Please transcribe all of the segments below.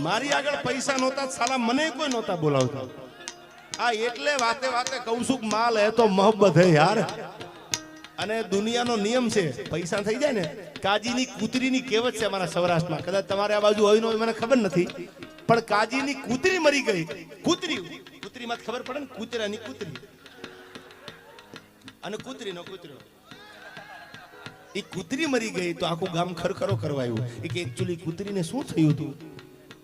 મારી આગળ પૈસા નહોતા સાલા મને કોઈ નહોતા બોલાવતા આ એટલે વાતે વાતે કહું છું માલ હે તો મોહબ્બત હે યાર અને દુનિયાનો નિયમ છે પૈસા થઈ જાય ને કાજીની કૂતરીની કહેવત છે અમારા સૌરાષ્ટ્રમાં કદાચ તમારે આ બાજુ હોય ન હોય મને ખબર નથી પણ કાજીની કૂતરી મરી ગઈ કૂતરીમાં ખબર પડે ને કૂતરાની કૂતરી અને કૂતરીનો કૂતરો એ કૂતરી મરી ગઈ તો આખું ગામ ખરખરો કરવાયું એ કે એકચ્યુઅલી કૂતરીને શું થયું હતું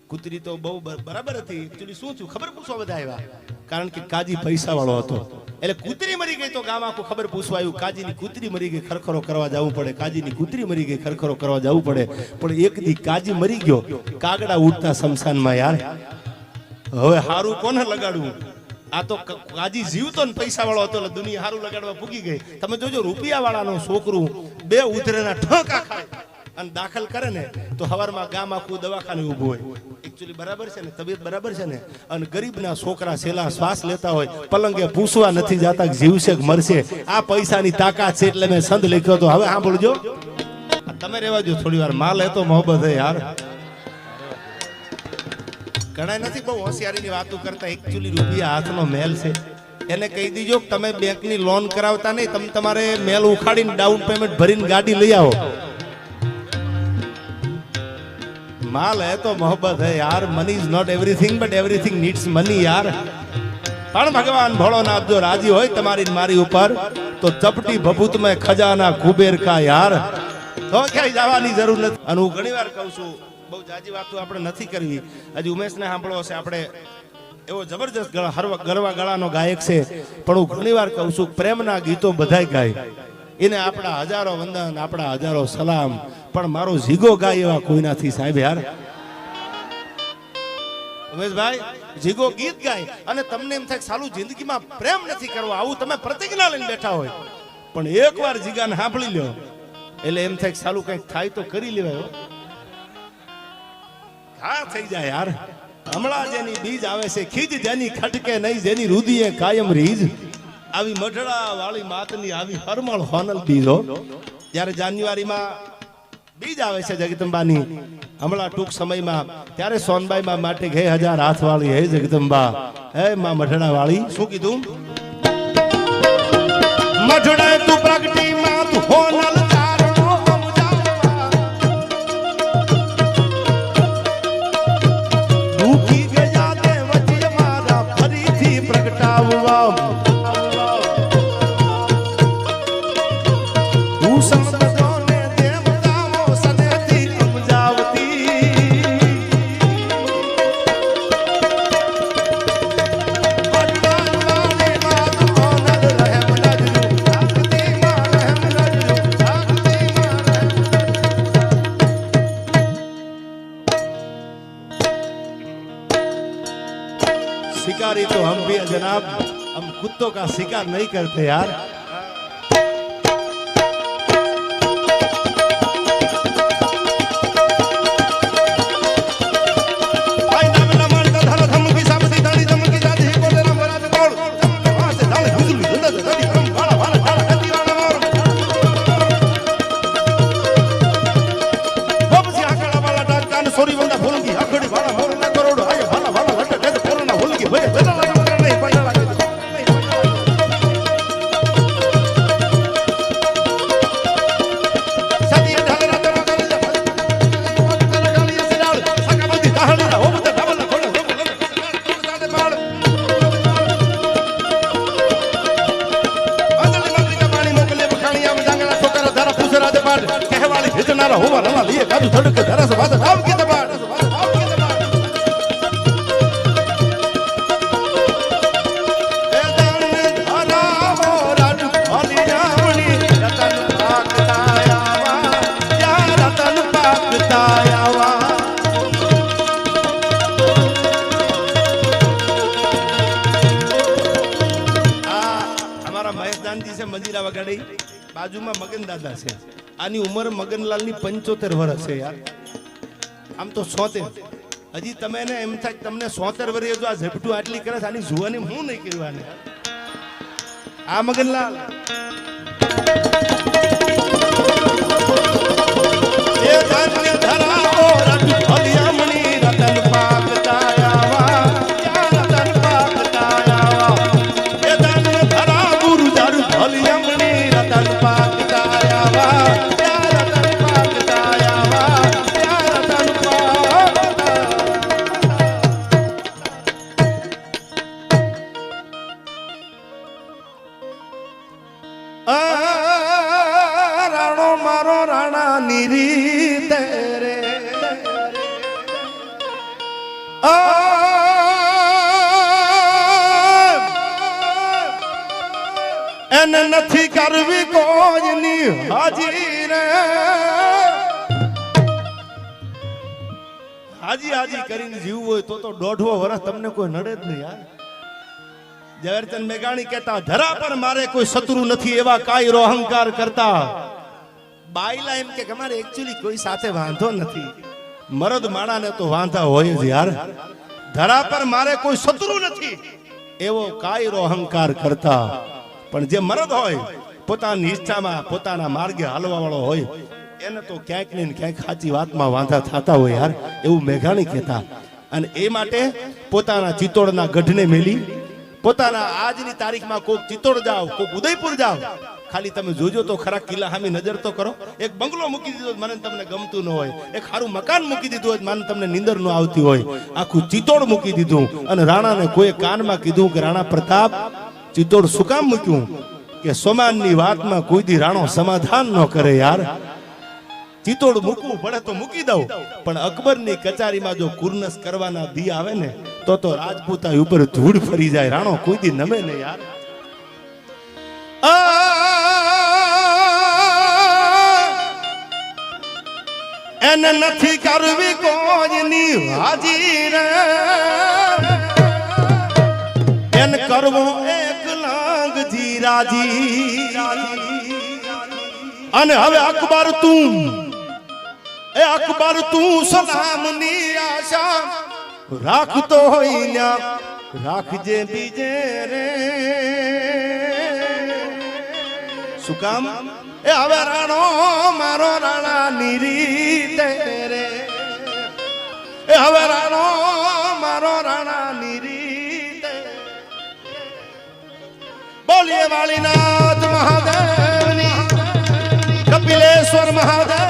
કૂતરી તો બહુ બરાબર હતી એકચ્યુઅલી શું થયું ખબર પૂછવા બધા આવ્યા કારણ કે કાજી પૈસા વાળો હતો એટલે કૂતરી મરી ગઈ તો ગામ આખું ખબર પૂછવા આવ્યું કાજીની કૂતરી મરી ગઈ ખરખરો કરવા જવું પડે કાજીની કૂતરી મરી ગઈ ખરખરો કરવા જવું પડે પણ એક દી કાજી મરી ગયો કાગડા ઉડતા શમશાનમાં યાર હવે હારું કોને લગાડવું આ તો કાજી જીવતો ને પૈસા વાળો હતો એટલે દુનિયા હારું લગાડવા પૂગી ગઈ તમે જોજો રૂપિયા વાળાનો છોકરું બે ઉધરેના ઠોકા ખાય અને દાખલ કરે ને તો હવારમાં ગામ આખું દવાખાને ઊભું હોય એકચ્યુઅલી બરાબર છે ને તબિયત બરાબર છે ને અને ગરીબના છોકરા છેલ્લા શ્વાસ લેતા હોય પલંગે પૂછવા નથી જાતા જીવશે કે મરશે આ પૈસાની તાકાત છે એટલે મેં સંત લખ્યો તો હવે સાંભળજો તમે રહેવા દો થોડી વાર માલ હે તો મોહબ્બત હે યાર ઘણા નથી બહુ હોશિયારીની વાતો કરતા એકચ્યુઅલી રૂપિયા હાથનો મેલ છે એને કહી દીજો કે તમે બેંકની લોન કરાવતા નહીં તમે તમારે મેલ ઉખાડીને ડાઉન પેમેન્ટ ભરીને ગાડી લઈ આવો माल है तो मोहब्बत है यार money is not everything but everything needs money यार पण भगवान भोळोनाथ जो राजी होय तमारी मारी ऊपर तो चपटी भभूत में खजाना कुबेर का यार तो क्या जवानी जरूर નથી અને હું ઘણીવાર કહું છું બહુ જાજી વાતો આપણે નથી કરવી હજી ઉમેશને સાંભળો છે આપણે એવો જબરજસ્ત ગરવા ગળાનો ગાયક છે પણ હું ઘણીવાર કહું છું પ્રેમના ગીતો બધાય ગાય એને આપણા હજારો વંદન આપણા હજારો સલામ પણ મારો જીગો ગાય એવા કોઈ નથી સાહેબ યાર ઉમેશભાઈ જીગો ગીત ગાય અને તમને એમ થાય સાલું જિંદગીમાં પ્રેમ નથી કરવો આવું તમે પ્રતિજ્ઞા લઈને બેઠા હોય પણ એકવાર જીગાને સાંભળી લ્યો એટલે એમ થાય સાલું કંઈક થાય તો કરી લેવાય હા થઈ જાય યાર હમણાં જેની બીજ આવે છે ખીજ જેની ખટકે નહીં જેની રુદીએ કાયમ રીજ આવી મઢડા વાળી માતની આવી હરમળ હોનલ બીજો જ્યારે જાન્યુઆરીમાં બીજ આવે છે જગદંબાની હમણાં ટૂંક સમયમાં ત્યારે સોનબાઈમાં માટે ગઈ 1000 હાથ વાળી હે જગદંબા હે માં મઢડા વાળી શું કીધું મઢડા તું પ્રગટી માં તું હોનલ ચારણો સમજાવવા દુખી ગયા તે વચ્ચે મારા ફરીથી પ્રગટાવવા शिकारी तो हम भी जनाब हम कुत्तों का शिकार नहीं करते यार મંજીરા વગાડી બાજુમાં મગન દાદા છે આની ઉંમર મગનલાલ ની 75 વર્ષ છે યાર આમ તો 70 હજી તમે ને એમ થાય તમને 70 વર્ષે જો આ ઝપટું આટલી કરે આની જુવાની હું નહીં કરવાને આ મગનલાલ એ ધન્ય ધરાવો રત ભલિયામણી રતન પા એને નથી કરવી કોઈની હાજી રે હાજી હાજી કરીને જીવવું હોય તો 1.5 વર્ષ તમને કોઈ નડે જ નહીં યાર. ઝવેરચંદ મેઘાણી કહેતા ધરા પર મારે કોઈ શત્રુ નથી એવા કાયરો અહંકાર કરતા. બાયલા એમ કે અમારે એકચ્યુઅલી કોઈ સાથે વાંધો નથી. મરદ માણાને તો વાંધા હોય જ યાર. ધરા પર મારે કોઈ શત્રુ નથી એવો કાયરો અહંકાર કરતા. પણ જે મરદ હોય પોતાની ઈચ્છામાં પોતાના માર્ગે હાલવા વાળો હોય એને તો ક્યાંક ને ક્યાંક સાચી વાતમાં વાંધા થતા હોય યાર, એવું મેઘાણી કહેતા. અને એ માટે પોતાના ચિત્તોડના ગઢને મેલી પોતાના આજની તારીખમાં કોક ચિત્તોડ જાઓ કોક ઉદયપુર જાઓ, ખાલી તમે જોજો તો ખરા કિલ્લા સામે નજર તો કરો. એક બંગલો મૂકી દીધો મને તમને ગમતું ન હોય, એક સારું મકાન મૂકી દીધું હોય મને તમને નીંદર ન આવતી હોય, આખું ચિત્તોડ મૂકી દીધું. અને રાણાને કોઈ કાનમાં કીધું કે રાણા પ્રતાપ ચિત્તોડ શું કામ મૂક્યું? કે સોમાનની વાતમાં કોઈ દી રાણો સમાધાન ન કરે યાર. ચિત્તોડ મૂકવું પડે તો મૂકી દઉં, પણ અકબરની કચારીમાં જો કુર્નસ કરવાના દી આવે ને તો રાજપૂતાઈ ઉપર ધૂળ ફરી જાય. રાણો કોઈ દી નમે ને યાર. એને નથી કરવી કોઈની હાજી રે એને કરવો એક લાંગજી રાજી. અને હવે અકબર તું સલામની આશા રાખતો હોય રાખજે બીજે રે. શું કામ? એ હવે રાણો મારો રાણા નીરીતે રે. એ હવે રાણો મારો રાણા નીરીતે. બોલીએ વાલીનાથ મહાદેવની, કપિલેશ્વર મહાદેવ